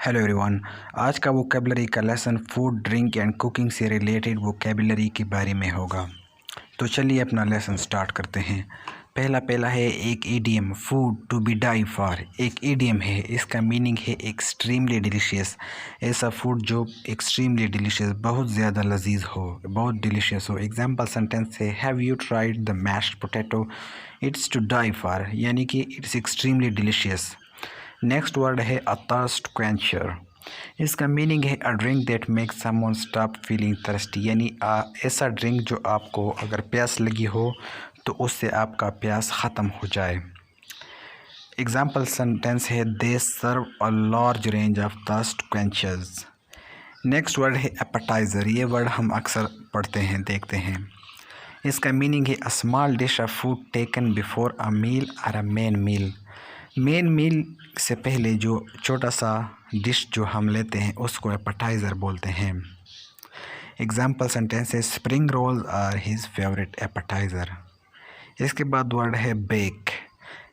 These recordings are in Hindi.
Hello everyone. आज का वोकेबलरी का lesson food, drink and cooking से रिलेटेड वोकेबलरी के बारे में होगा। तो चलिए अपना लेसन स्टार्ट करते हैं। पहला है एक idiom, food to be die for. एक ईडियम है, इसका मीनिंग है एक्सट्रीमली डिलीशियस। ऐसा फूड जो एक्सट्रीमली डिलीशियस, बहुत ज़्यादा लजीज हो, बहुत डिलीशियस हो। एग्जाम्पल सेंटेंस है have you tried the mashed potato, it's to die for, यानी कि it's extremely delicious. Next word है अ थर्स्ट क्वेंचर। इसका मीनिंग है a drink that makes someone stop feeling thirsty, यानी ऐसा ड्रिंक जो आपको अगर प्यास लगी हो तो उससे आपका प्यास ख़त्म हो जाए। एग्जाम्पल सेंटेंस है they serve a large range of thirst quenchers. Next word है एपेटाइज़र। ये वर्ड हम अक्सर पढ़ते हैं, देखते हैं। इसका मीनिंग है a small dish of food taken before a meal और अ मेन मील। मेन मील से पहले जो छोटा सा डिश जो हम लेते हैं उसको एपेटाइज़र बोलते हैं। एग्जाम्पल सेंटेंस है spring rolls are his favourite appetiser. इसके बाद वर्ड है बेक।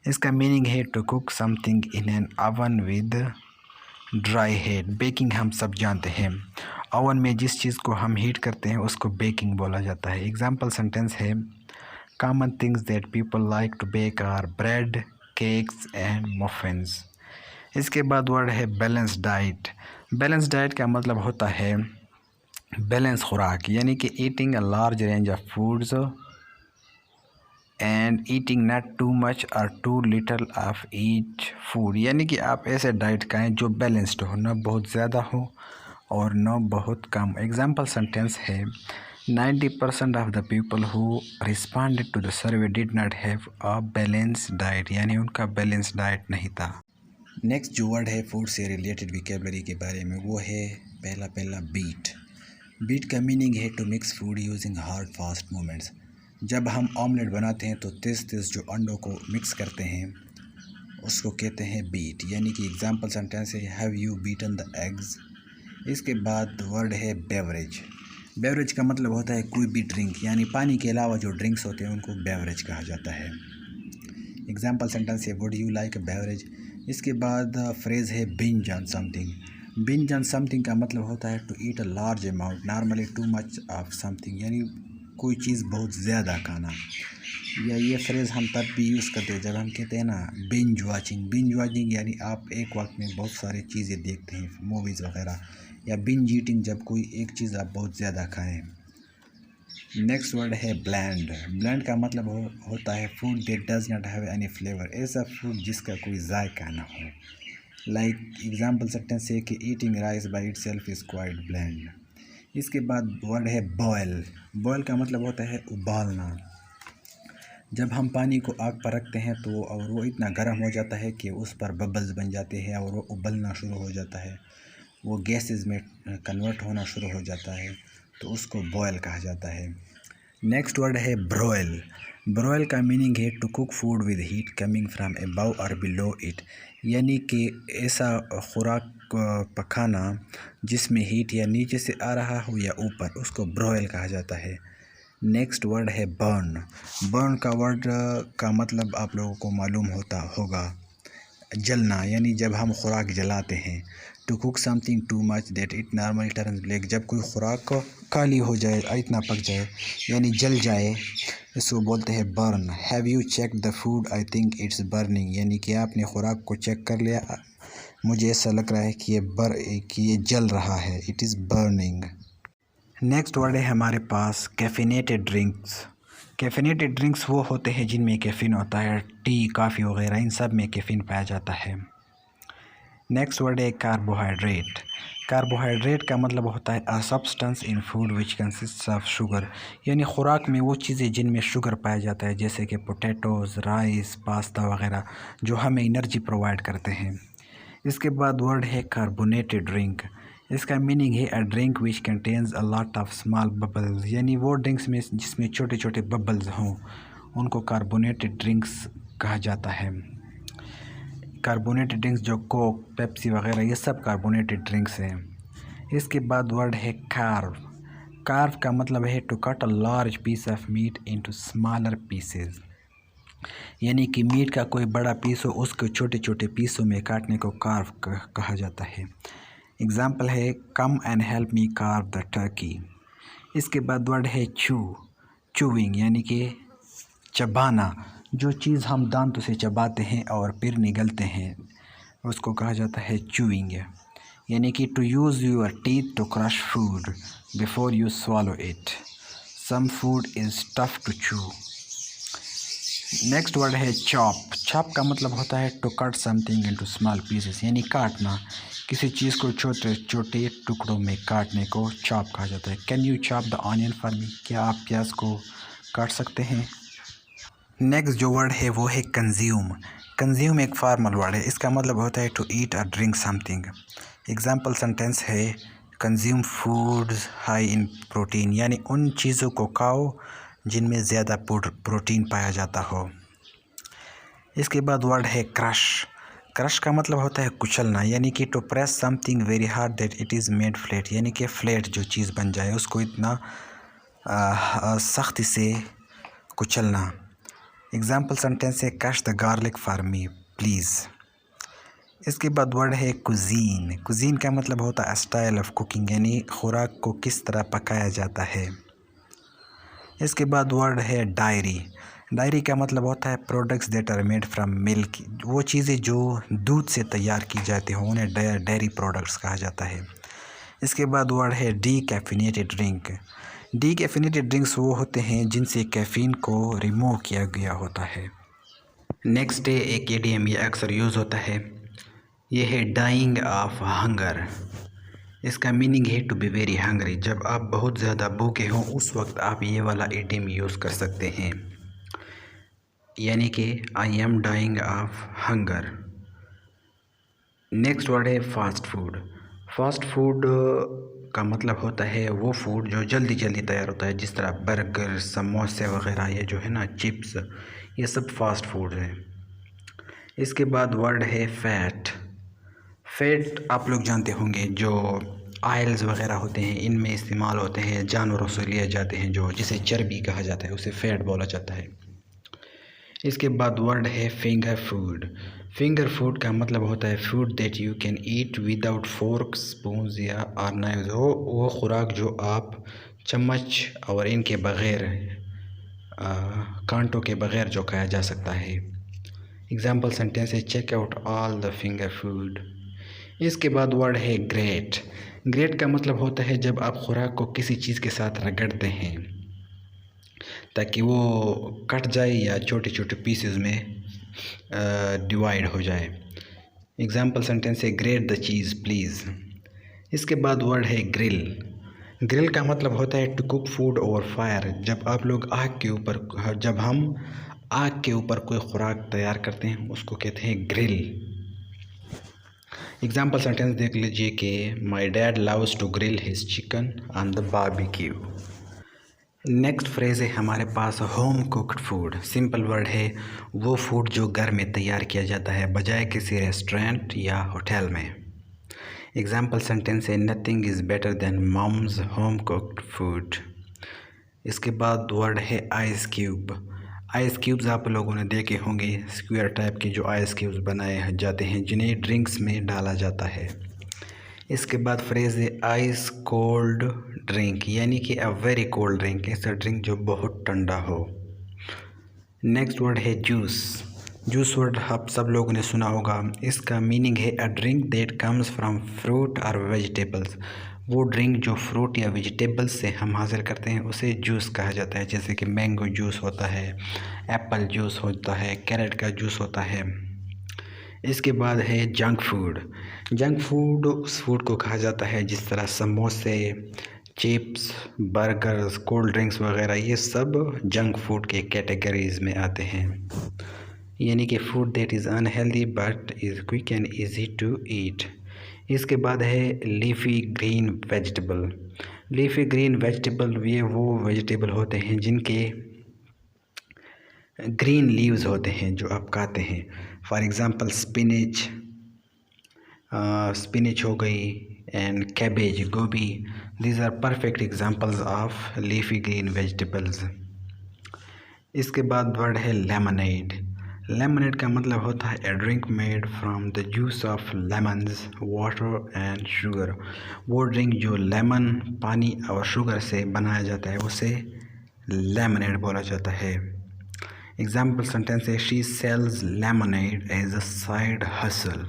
इसका मीनिंग है to cook something in an oven with dry heat. Baking हम सब जानते हैं, ओवन में जिस चीज़ को हम हीट करते हैं उसको बेकिंग बोला जाता है। एग्जाम्पल सेंटेंस है common things that people like to bake are bread, cakes and muffins. इसके बाद वर्ड है बैलेंस डाइट। बैलेंस डाइट का मतलब होता है बैलेंस खुराक, यानी कि eating a large range of foods and eating not too much और too little of each food, यानी कि आप ऐसे डाइट खाएं जो बैलेंस्ड हो, ना बहुत ज़्यादा हो और ना बहुत कम। एग्जाम्पल सेंटेंस है 90% of the people who responded to the survey did not have a balanced diet, यानी उनका बैलेंस डाइट नहीं था। नेक्स्ट जो वर्ड है फूड से रिलेटेड वोकैबुलरी के बारे में वो है पहला बीट। बीट का मीनिंग है to mix food using hard fast movements. जब हम ऑमलेट बनाते हैं तो तेज़ जो अंडों को मिक्स करते हैं उसको कहते हैं बीट, यानी कि एग्जाम्पल सेंटेंस है have you beaten the eggs. इसके बाद वर्ड है बेवरेज। बेवरेज का मतलब होता है कोई भी ड्रिंक, यानी पानी के अलावा जो ड्रिंक्स होते हैं उनको बेवरेज कहा जाता है। एग्जाम्पल सेंटेंस है would you like a beverage. इसके बाद फ्रेज़ है binge on something. Binge on something का मतलब होता है to eat a large amount, normally too much of something, यानी कोई चीज़ बहुत ज़्यादा खाना। या ये फ्रेज़ हम तब भी यूज़ करते हैं जब हम कहते हैं ना बिंज वाचिंग। बिंज वाचिंग यानी आप एक वक्त में बहुत सारी चीज़ें देखते हैं, मूवीज़ वगैरह। या बिंज ईटिंग जब कोई एक चीज़ आप बहुत ज़्यादा खाएं। नेक्स्ट वर्ड है ब्लैंड। ब्लैंड का मतलब होता है food that does not have any flavour, ऐसा फूड जिसका कोई जायका ना हो। लाइक एग्जाम्पल सेंटेंस है कि eating rice by itself is quite bland. इसके बाद वर्ड है बॉयल। बॉयल का मतलब होता है उबालना। जब हम पानी को आग पर रखते हैं तो और वो इतना गर्म हो जाता है कि उस पर बबल्स बन जाते हैं और वो उबलना शुरू हो जाता है, वो गैसेस में कन्वर्ट होना शुरू हो जाता है, तो उसको बॉयल कहा जाता है। नेक्स्ट वर्ड है ब्रोयल। ब्रोयल का मीनिंग है to cook food with heat coming from above और बिलो इट, यानी कि ऐसा खुराक पकाना जिसमें हीट या नीचे से आ रहा हो या ऊपर, उसको ब्रोयल कहा जाता है। नेक्स्ट वर्ड है बर्न। बर्न का वर्ड का मतलब आप लोगों को मालूम होता होगा, जलना, यानी जब हम खुराक जलाते हैं। To cook something too much that it normally turns black, जब कोई खुराक काली हो जाए, इतना पक जाए यानी जल जाए, इसको बोलते हैं burn. Have you check the food, I think it's burning, यानी कि आपने खुराक को चेक कर लिया, मुझे ऐसा लग रहा है कि ये जल रहा है, it is burning. Next word है हमारे पास कैफिनेटेड ड्रिंक्स। कैफिनेटेड ड्रिंक्स वो होते हैं जिनमें कैफ़ीन होता है, टी, कॉफ़ी वगैरह, इन सब में कैफ़ीन पाया जाता है। नेक्स्ट वर्ड है कार्बोहाइड्रेट। कार्बोहाइड्रेट का मतलब होता है a substance in food which consists of sugar, यानी खुराक में वो चीज़ें जिनमें शुगर पाया जाता है, जैसे कि पोटैटोज़, राइस, पास्ता वगैरह, जो हमें एनर्जी प्रोवाइड करते हैं। इसके बाद वर्ड है कार्बोनेटेड ड्रिंक। इसका मीनिंग है a drink which contains a lot of small bubbles, यानी वो ड्रिंक्स में जिसमें छोटे छोटे बबल्स हों उनको कार्बोनेटेड ड्रिंक्स कहा जाता है। कार्बोनेटेड ड्रिंक्स जो कोक, पेप्सी वगैरह, ये सब कार्बोनेटेड ड्रिंक्स हैं। इसके बाद वर्ड है कार्व। कार्व का मतलब है to cut a large piece of meat into smaller pieces, यानी कि मीट का कोई बड़ा पीस हो उसको छोटे छोटे पीसों में काटने को कार्व कहा जाता है। एग्जाम्पल है come and help me curve the Turkey. इसके बाद वर्ड है चूविंग यानी कि चबाना। जो चीज़ हम दांतों से चबाते हैं और फिर निगलते हैं उसको कहा जाता है चूविंग। यानी कि to use your teeth to crush food before you swallow it. Some food is tough to chew. Next word है चॉप का मतलब होता है to cut something into small pieces यानी काटना। किसी चीज़ को छोटे छोटे टुकड़ों में काटने को चॉप कहा जाता है। Can you chop the onion for me? क्या आप प्याज को काट सकते हैं? नेक्स्ट जो वर्ड है वो है कंज्यूम एक फॉर्मल वर्ड है। इसका मतलब होता है टू ईट और ड्रिंक समथिंग। एग्जाम्पल सेंटेंस है consume foods high in protein यानी उन चीज़ों को खाओ जिनमें ज़्यादा प्रोटीन पाया जाता हो। इसके बाद वर्ड है क्रश का मतलब होता है कुचलना यानी कि to press something very hard that it is made flat यानी कि फ्लैट जो चीज़ बन जाए उसको इतना सख्ती से कुचलना। एग्जाम्पल सेंटेंस है crush the garlic for me please. इसके बाद वर्ड है कुजीन का मतलब होता है स्टाइल ऑफ कुकिंग यानी खुराक को किस तरह पकाया जाता है। इसके बाद वर्ड है डायरी का मतलब होता है products that are made from milk. वो चीज़ें जो दूध से तैयार की जाती हों उन्हें डेयरी प्रोडक्ट्स कहा जाता है। इसके बाद वर्ड है डीकैफिनेटेड ड्रिंक्स वो होते हैं जिनसे कैफ़ीन को रिमूव किया गया होता है। नेक्स्ट है एक इडियम ये अक्सर यूज़ होता है, ये है डाइंग ऑफ हंगर। इसका मीनिंग है टू बी वेरी हंग्री। जब आप बहुत ज़्यादा भूखे हों उस वक्त आप ये वाला इडियम यूज़ कर सकते हैं यानी कि I am dying of hunger. Next word है फास्ट फूड का मतलब होता है वो फूड जो जल्दी तैयार होता है जिस तरह बर्गर समोसे वगैरह ये जो है ना चिप्स ये सब फास्ट फूड है। इसके बाद वर्ड है फैट आप लोग जानते होंगे जो ऑयल्स वगैरह होते हैं इनमें इस्तेमाल होते हैं, जानवरों से लिए जाते हैं जो जिसे चर्बी कहा जाता है उसे फैट बोला जाता है। इसके बाद वर्ड है फिंगर फूड का मतलब होता है food that you can eat without fork spoons या और नाइव्स। वो खुराक जो आप चम्मच और इनके बग़ैर कांटों के बग़ैर जो खाया जा सकता है। एग्जाम्पल सेंटेंस है check out all the finger food. इसके बाद वर्ड है ग्रेट का मतलब होता है जब आप खुराक को किसी चीज़ के साथ रगड़ते हैं ताकि वो कट जाए या छोटे छोटे पीसेस में डिवाइड हो जाए। एग्जाम्पल सेंटेंस है ग्रेट द चीज़ प्लीज़। इसके बाद वर्ड है ग्रिल का मतलब होता है to cook food over fire. जब हम आग के ऊपर कोई खुराक तैयार करते हैं उसको कहते हैं ग्रिल। एग्जाम्पल सेंटेंस देख लीजिए कि my dad loves to grill his chicken on the barbecue. Next phrase है हमारे पास home cooked food. Simple word है वो फूड जो घर में तैयार किया जाता है बजाय किसी रेस्टोरेंट या होटल में। एग्जाम्पल सेंटेंस है nothing is better than mom's home cooked food. इसके बाद वर्ड है आइस क्यूब्स आप लोगों ने देखे होंगे, स्क्वायर टाइप के जो आइस क्यूब्स बनाए जाते हैं जिन्हें ड्रिंक्स में डाला जाता है। इसके बाद फ्रेज़ है आइस कोल्ड ड्रिंक यानी कि अ वेरी कोल्ड ड्रिंक, ऐसा ड्रिंक जो बहुत ठंडा हो। नेक्स्ट वर्ड है जूस वर्ड आप सब लोगों ने सुना होगा। इसका मीनिंग है a drink that comes from fruit or vegetables. वो ड्रिंक जो फ्रूट या वेजिटेबल्स से हम हासिल करते हैं उसे जूस कहा जाता है, जैसे कि मैंगो जूस होता है, एप्पल जूस होता है, कैरेट का जूस होता है। इसके बाद है जंक फूड उस फूड को कहा जाता है जिस तरह समोसे, चिप्स, बर्गर्स, कोल्ड ड्रिंक्स वगैरह ये सब जंक फूड के कैटेगरीज में आते हैं यानी कि food that is unhealthy but is quick and easy to eat. इसके बाद है लीफी ग्रीन वेजिटेबल ये वो वेजिटेबल होते हैं जिनके ग्रीन लीव्स होते हैं जो आप खाते हैं। फॉर एग्ज़ाम्पल स्पिनिच हो गई एंड कैबेज, गोभी, these are perfect examples of leafy green vegetables. इसके बाद वर्ड है लेमनेड का मतलब होता है a drink made from the juice of lemons water and sugar. वो ड्रिंक जो लेमन पानी और शुगर से बनाया जाता है उसे लेमनेड बोला जाता है। एग्जाम्पल सेंटेंस है she sells lemonade as a side hustle.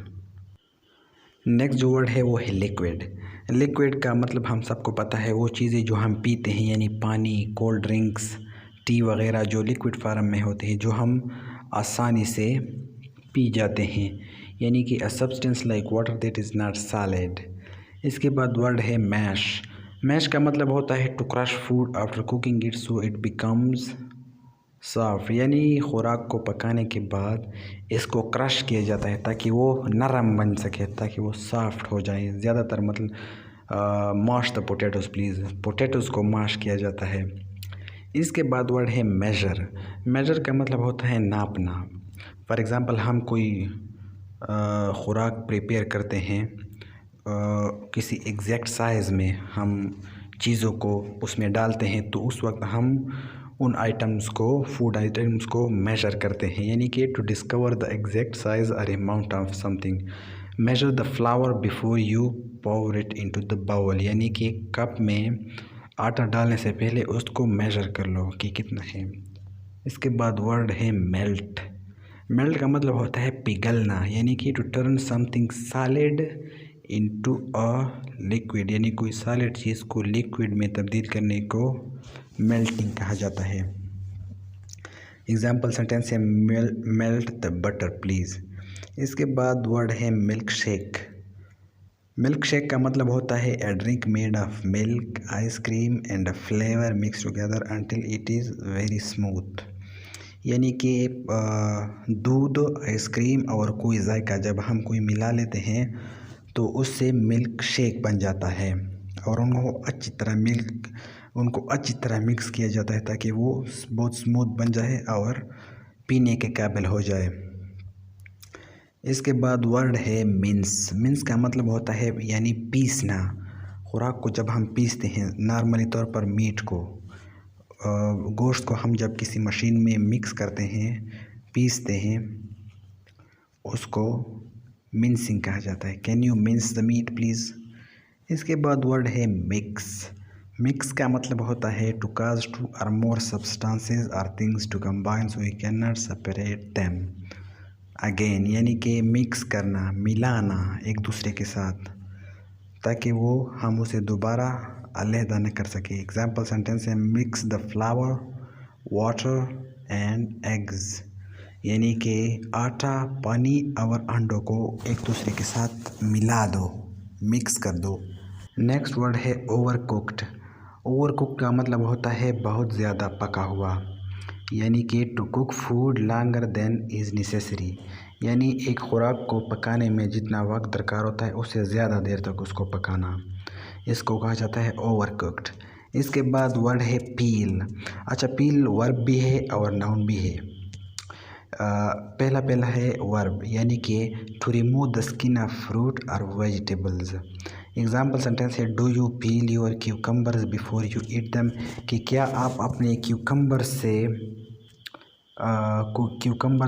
Next जो वर्ड है वो है लिक्विड। लिक्विड का मतलब हम सबको पता है वो चीज़ें जो हम पीते हैं, यानी पानी, कोल्ड ड्रिंक्स, टी वगैरह जो लिक्विड फार्म में होते हैं, जो हम आसानी से पी जाते हैं, यानी कि a substance like water that is not solid. इसके बाद वर्ड है मैश। मैश का मतलब होता है to crush food after cooking it so it becomes soft, यानी खुराक को पकाने के बाद इसको क्रश किया जाता है ताकि वो नरम बन सके, ताकि वो सॉफ्ट हो जाए। ज़्यादातर मतलब मॉश द पोटैटोज़ प्लीज़, पोटैटोज़ को मॉश किया जाता है। इसके बाद वर्ड है मेजर। मेजर का मतलब होता है नापना। फॉर एग्ज़ाम्पल हम कोई खुराक प्रिपेयर करते हैं, किसी एग्जैक्ट साइज़ में हम चीज़ों को उसमें डालते हैं, तो उस वक्त हम उन आइटम्स को, फूड आइटम्स को मेजर करते हैं, यानी कि to discover the exact size और amount of something. Measure the flour before you pour it into the bowl, यानी कि कप में आटा डालने से पहले उसको मेजर कर लो कि कितना है। इसके बाद वर्ड है मेल्ट। मेल्ट का मतलब होता है पिघलना, यानी कि to turn something solid into a liquid, यानी कोई सॉलिड चीज़ को लिक्विड में तब्दील करने को मेल्टिंग कहा जाता है। एग्जाम्पल सेंटेंस है मेल्ट द बटर प्लीज़। इसके बाद वर्ड है मिल्क शेक। मिल्क शेक का मतलब होता है a drink made of milk, ice cream and a flavour mix together until it is very smooth, यानी कि दूध, आइसक्रीम और कोई जायका जब हम कोई मिला लेते हैं तो उससे मिल्क शेक बन जाता है, और उनको अच्छी तरह मिक्स किया जाता है ताकि वो बहुत स्मूथ बन जाए और पीने के काबिल हो जाए। इसके बाद वर्ड है मिन्स। मिन्स का मतलब होता है यानी पीसना। खुराक को जब हम पीसते हैं, नॉर्मली तौर पर मीट को, गोश्त को हम जब किसी मशीन में मिक्स करते हैं, पीसते हैं, उसको मिन्सिंग कहा जाता है। Can you mince the meat please. इसके बाद वर्ड है मिक्स। मिक्स का मतलब होता है to cause two or more substances or things to combine so we can not separate them again, यानी कि मिक्स करना, मिलाना एक दूसरे के साथ, ताकि वो हम उसे दोबारा अलहदा न कर सके। एग्जाम्पल सेंटेंस है mix the flower, water and eggs, यानी कि आटा, पानी और अंडों को एक दूसरे के साथ मिला दो, मिक्स कर दो। नेक्स्ट वर्ड है ओवर कुक्ड। ओवर कुक का मतलब होता है बहुत ज़्यादा पका हुआ, यानी कि to cook food longer than is necessary, यानी एक खुराक को पकाने में जितना वक्त दरकार होता है उससे ज़्यादा देर तक उसको पकाना, इसको कहा जाता है ओवर कुक्ड। इसके बाद वर्ड है पील। अच्छा, पील वर्ब भी है और नाउन भी है। पहला है वर्ब, यानी कि to remove the skin of fruit or vegetables. Example sentence है do you peel your cucumbers before you eat them, कि क्या आप अपने क्यूकम्बर्स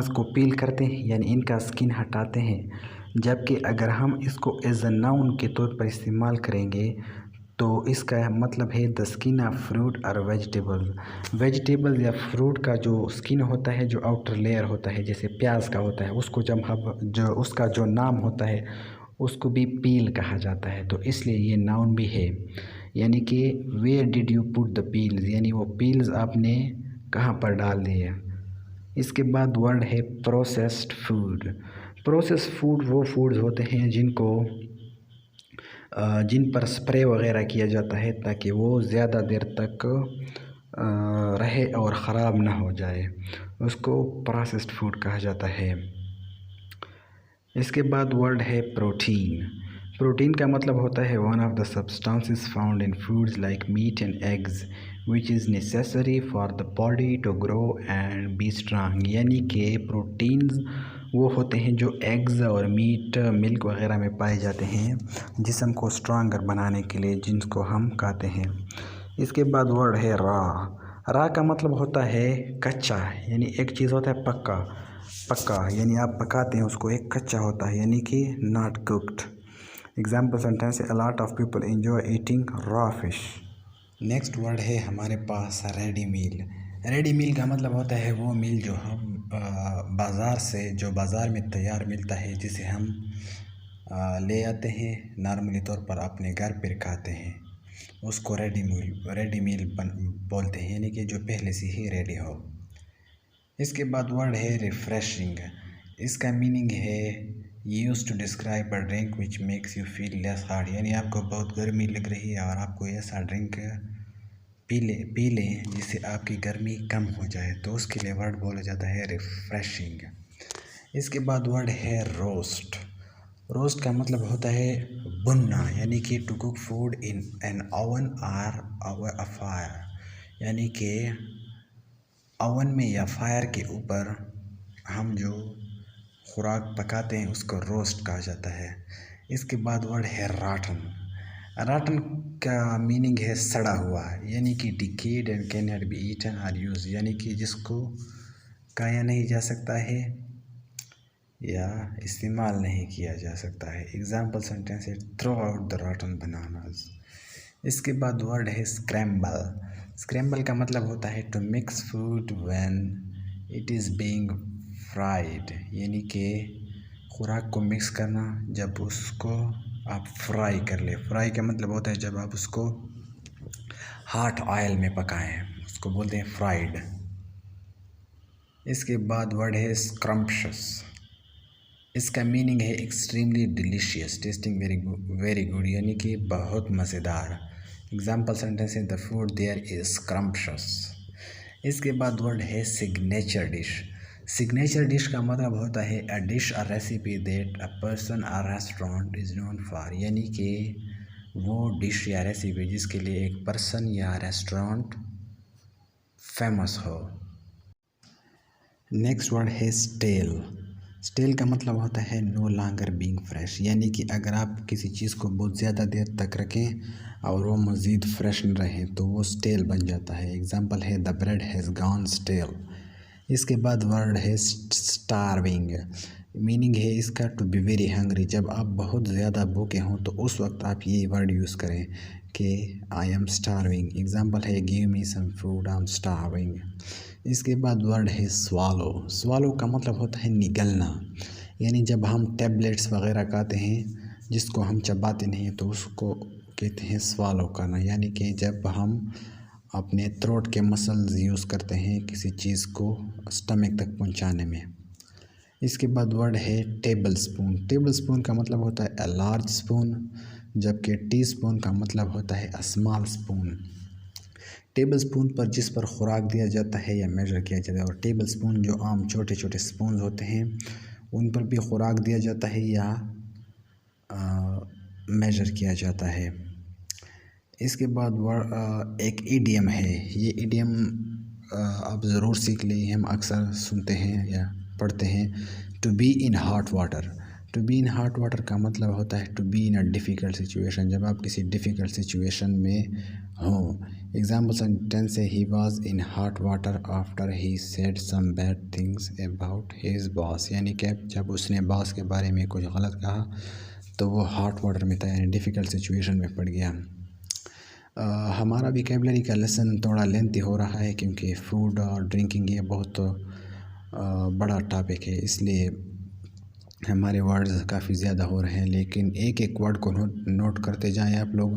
को पील करते हैं, यानी इनका स्किन हटाते हैं। जबकि अगर हम इसको एज अ नाउन के तौर पर इस्तेमाल करेंगे तो इसका मतलब है द स्किन ऑफ फ्रूट और वेजिटेबल या फ्रूट का जो स्किन होता है, जो आउटर लेयर होता है, जैसे प्याज का होता है, उसको जब हम उसका जो नाम होता है उसको भी पील कहा जाता है, तो इसलिए ये नाउन भी है। यानी कि where did you put the peels, यानी वो पील्स आपने कहाँ पर डाल दिए। इसके बाद वर्ड है प्रोसेस्ड फूड। प्रोसेस्ड फूड वो फूड्स होते हैं जिन पर स्प्रे वगैरह किया जाता है ताकि वो ज़्यादा देर तक रहे और ख़राब ना हो जाए, उसको प्रोसेस्ड फूड कहा जाता है। इसके बाद वर्ड है प्रोटीन। प्रोटीन का मतलब होता है one of the substances found in foods like meat and eggs which is necessary for the body to grow and be strong, यानी कि प्रोटीन्स वो होते हैं जो एग्स और मीट, मिल्क वगैरह में पाए जाते हैं जिस्म को स्ट्रांगर बनाने के लिए, जिनको हम खाते हैं। इसके बाद वर्ड है रॉ। रॉ का मतलब होता है कच्चा, यानी एक चीज़ होता है पक्का, पका यानी आप पकाते हैं उसको, एक कच्चा होता है यानी कि not cooked. Example sentence, a lot of people enjoy eating raw fish. Next word है हमारे पास रेडी मील। रेडी मील का मतलब होता है वो मील जो हम बाज़ार से, जो बाज़ार में तैयार मिलता है, जिसे हम ले आते हैं नॉर्मली तौर पर अपने घर पर खाते हैं, उसको रेडी मील बोलते हैं, यानी कि जो पहले से ही रेडी हो। इसके बाद वर्ड है रिफ्रेशिंग। इसका मीनिंग है use to describe a drink which makes you feel less hard, यानी आपको बहुत गर्मी लग रही है और आपको ऐसा ड्रिंक पी लें जिससे आपकी गर्मी कम हो जाए, तो उसके लिए वर्ड बोला जाता है रिफ्रेशिंग। इसके बाद वर्ड है रोस्ट। रोस्ट का मतलब होता है भुनना, यानी कि to cook food in an oven or a fire, यानी कि ओवन में या फायर के ऊपर हम जो खुराक पकाते हैं उसको रोस्ट कहा जाता है। इसके बाद वर्ड है राटन। राटन का मीनिंग है सड़ा हुआ, यानी कि decayed and can not be eaten or use, यानी कि जिसको खाया नहीं जा सकता है या इस्तेमाल नहीं किया जा सकता है। एग्जाम्पल सेंटेंस है throw out the rotten bananas. इसके बाद वर्ड है स्क्रैम्बल। स्क्रैम्बल का मतलब होता है to mix food when it is being fried, यानी कि खुराक को मिक्स करना जब उसको आप फ्राई कर ले। फ्राई का मतलब होता है जब आप उसको हॉट ऑयल में पकाएं, उसको बोलते हैं फ्राइड। इसके बाद वर्ड है स्क्रम्पशस। इसका मीनिंग है extremely delicious, testing very good, यानी कि बहुत मज़ेदार। एग्जाम्पल सेंटेंस है द फूड देयर इज स्क्रम्पशस। इसके बाद वर्ड है सिग्नेचर डिश। सिग्नेचर डिश का मतलब होता है अ डिश और रेसिपी दैट अ पर्सन और रेस्टोरेंट इज़ नोन फॉर, यानी कि वो डिश या रेसिपी जिसके लिए एक पर्सन या रेस्टोरेंट फेमस हो। नेक्स्ट वर्ड है स्टेल। स्टेल का मतलब होता है नो लॉन्गर बीइंग फ्रेश, यानी कि अगर आप किसी चीज़ को बहुत ज़्यादा देर तक रखें और वो मज़ीद फ्रेश न रहे तो वो स्टेल बन जाता है। एग्जांपल है the bread has gone stale. इसके बाद वर्ड है स्टारविंग। मीनिंग है इसका टू बी वेरी हंग्री, जब आप बहुत ज़्यादा भूखे हों तो उस वक्त आप ये वर्ड यूज़ करें कि आई एम स्टारविंग। एग्जांपल है give me some food I am starving. इसके बाद वर्ड है स्वालो। स्वालो का मतलब होता है निगलना, यानी जब हम टैबलेट्स वगैरह खाते हैं जिसको हम चबाते नहीं हैं तो उसको कहते हैं स्वालो करना, यानी कि जब हम अपने थ्रोट के मसल्स यूज़ करते हैं किसी चीज़ को स्टमक तक पहुंचाने में। इसके बाद वर्ड है टेबल स्पून। टेबल स्पून का मतलब होता है अ लार्ज स्पून, जबकि टी स्पून का मतलब होता है a small spoon. Table spoon पर जिस पर खुराक दिया जाता है या मेजर किया जाता है, और टेबल स्पून जो आम छोटे छोटे स्पून होते हैं उन पर भी खुराक दिया जाता है या मेजर किया जाता है। इसके बाद वर्ड एक इडियम है। ये इडियम आप ज़रूर सीख लें, हम अक्सर सुनते हैं या पढ़ते हैं, to be in hot water. To be in hot water का मतलब होता है to be in a difficult situation, जब आप किसी डिफ़िकल्ट सिचुएशन में हों। एग्जाम्पल सेंटेंस है he was in hot water after he said some bad things about his boss, यानी कि जब उसने बॉस के बारे में कुछ गलत कहा तो वो हॉट वाटर में था, यानी डिफ़िकल्ट सिचुएशन में पड़ गया। हमारा वोकैबुलरी का लेसन थोड़ा लेंथी हो रहा है क्योंकि फूड और ड्रिंकिंग ये बहुत बड़ा टॉपिक है, इसलिए हमारे वर्ड्स काफ़ी ज़्यादा हो रहे हैं, लेकिन एक एक वर्ड को नोट करते जाएं आप लोग।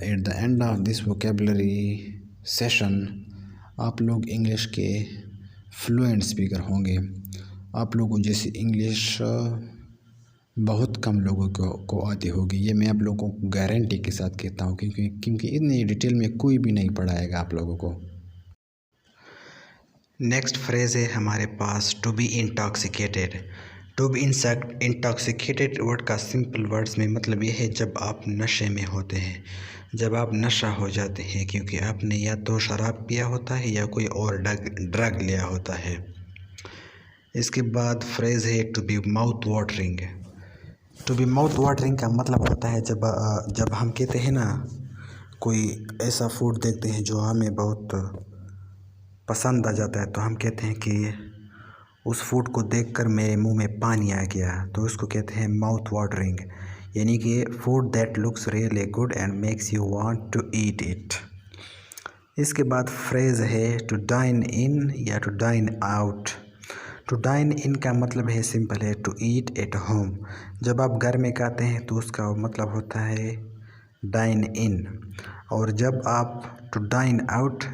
At the end of this vocabulary session आप लोग इंग्लिश के फ्लुएंट स्पीकर होंगे। आप लोगों जैसी इंग्लिश बहुत कम लोगों को आती होगी, ये मैं आप लोगों को गारंटी के साथ कहता हूँ, क्योंकि इतनी डिटेल में कोई भी नहीं पढ़ाएगा आप लोगों को। नेक्स्ट फ्रेज़ है हमारे पास to be intoxicated. To be intoxicated word का सिंपल वर्ड्स में मतलब ये है जब आप नशे में होते हैं, जब आप नशा हो जाते हैं, क्योंकि आपने या तो शराब पिया होता है या कोई और ड्रग लिया होता है। इसके बाद फ्रेज़ है to be mouth watering. To be mouth watering का मतलब होता है जब हम कहते हैं ना, कोई ऐसा फूड देखते हैं जो हमें बहुत पसंद आ जाता है तो हम कहते हैं कि उस फूड को देखकर मेरे मुंह में पानी आ गया, तो उसको कहते हैं माउथ वाटरिंग, यानी कि food that looks really good and makes you want to eat it. इसके बाद फ्रेज़ है टू डाइन इन या to dine out. To dine in का मतलब है सिंपल है टू ईट एट होम। जब आप घर में खाते हैं तो उसका मतलब होता है डाइन इन, और जब आप टू डाइन आउट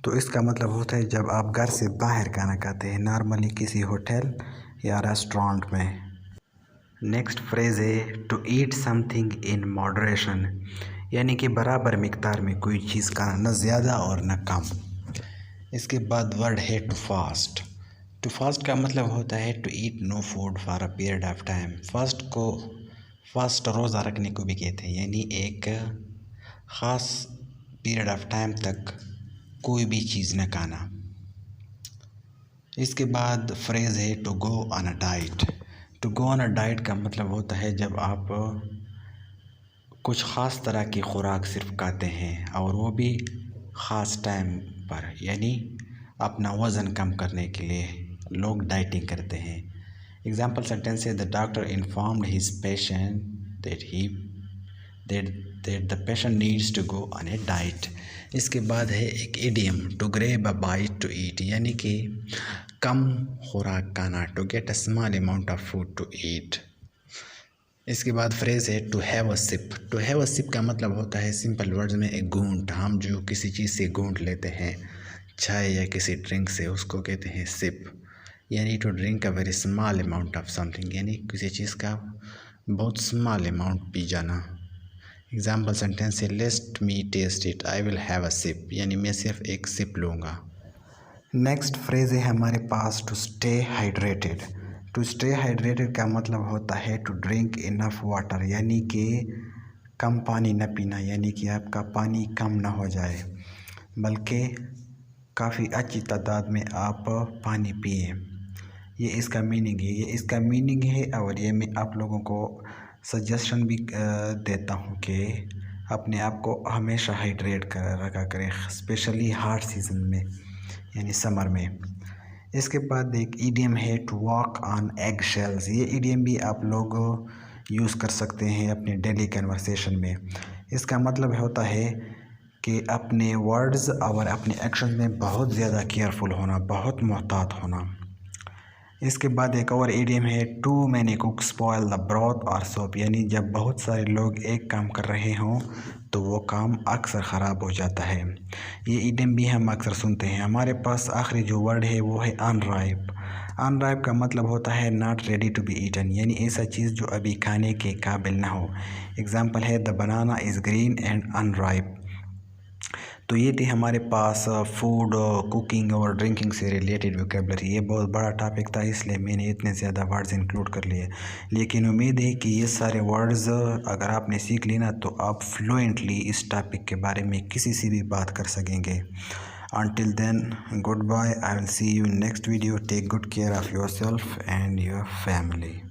तो इसका मतलब होता है जब आप घर से बाहर खाना खाते हैं, नॉर्मली किसी होटल या रेस्टोरेंट में। नेक्स्ट फ्रेज़ है to eat something in moderation, यानी कि बराबर मिक़दार में कोई चीज़ खाना, न ज़्यादा और न कम। इसके बाद वर्ड है टू फास्ट। टू फास्ट का मतलब होता है to eat no food for a period of time. Fast रोज़ा रखने को भी कहते हैं, यानी एक ख़ास पीरियड ऑफ टाइम तक कोई भी चीज़ न खाना। इसके बाद फ्रेज़ है to go on a diet. To go on a diet का मतलब होता है जब आप कुछ ख़ास तरह की खुराक सिर्फ खाते हैं और वो भी ख़ास टाइम पर, यानी अपना वज़न कम करने के लिए लोग डाइटिंग करते हैं। एग्जाम्पल सेंटेंस है the doctor informed his patient that the patient needs to go on a diet। इसके बाद है एक idiom to grab a bite to eat, यानी कि कम खुराक खाना, to get a small amount of food to eat. इसके बाद फ्रेज़ है to have a sip. To have a sip का मतलब होता है सिंपल वर्ड्स में एक घूंट। हम जो किसी चीज़ से घूंट लेते हैं, चाय या किसी ड्रिंक से, उसको कहते हैं सिप, यानी to drink a very small amount of something, यानी किसी चीज़ का बहुत स्मॉल अमाउंट पी जाना। एग्जाम्पल सेंटेंस है let me taste it, I will have a sip, यानी मैं सिर्फ एक सिप लूँगा। नेक्स्ट फ्रेज़ है हमारे पास to stay hydrated. To stay hydrated का मतलब होता है टू ड्रिंक इनफ वाटर, यानी कि कम पानी न पीना, यानी कि आपका पानी कम ना हो जाए बल्कि काफ़ी अच्छी तादाद में आप पानी पिए। ये इसका मीनिंग है और ये मैं आप लोगों को सजेशन भी देता हूँ कि अपने आप को हमेशा हाइड्रेट कर रखा करें, स्पेशली हॉट सीज़न में यानी समर में। इसके बाद एक इडियम है to walk on egg shells. ये इडियम भी आप लोग यूज़ कर सकते हैं अपने डेली कन्वर्सेशन में। इसका मतलब होता है कि अपने वर्ड्स और अपने एक्शन में बहुत ज़्यादा केयरफुल होना, बहुत मोहतात होना। इसके बाद एक और इडियम है too many cook spoil the broth or soup, यानी जब बहुत सारे लोग एक काम कर रहे हों तो वो काम अक्सर ख़राब हो जाता है। ये इडियम भी हम अक्सर सुनते हैं। हमारे पास आखिरी जो वर्ड है वो है अनराइप। अनराइप का मतलब होता है not ready to be eaten, यानी ऐसा चीज़ जो अभी खाने के काबिल ना हो। एग्जाम्पल है the banana is green and unripe. तो ये थी हमारे पास फूड, कुकिंग और ड्रिंकिंग से रिलेटेड वोकैबुलरी। ये बहुत बड़ा टॉपिक था इसलिए मैंने इतने ज़्यादा वर्ड्स इंक्लूड कर लिए, लेकिन उम्मीद है कि ये सारे वर्ड्स अगर आपने सीख लिए ना तो आप फ्लुएंटली इस टॉपिक के बारे में किसी से भी बात कर सकेंगे। Until then, goodbye. I will see you in next video. Take good care of yourself and your family.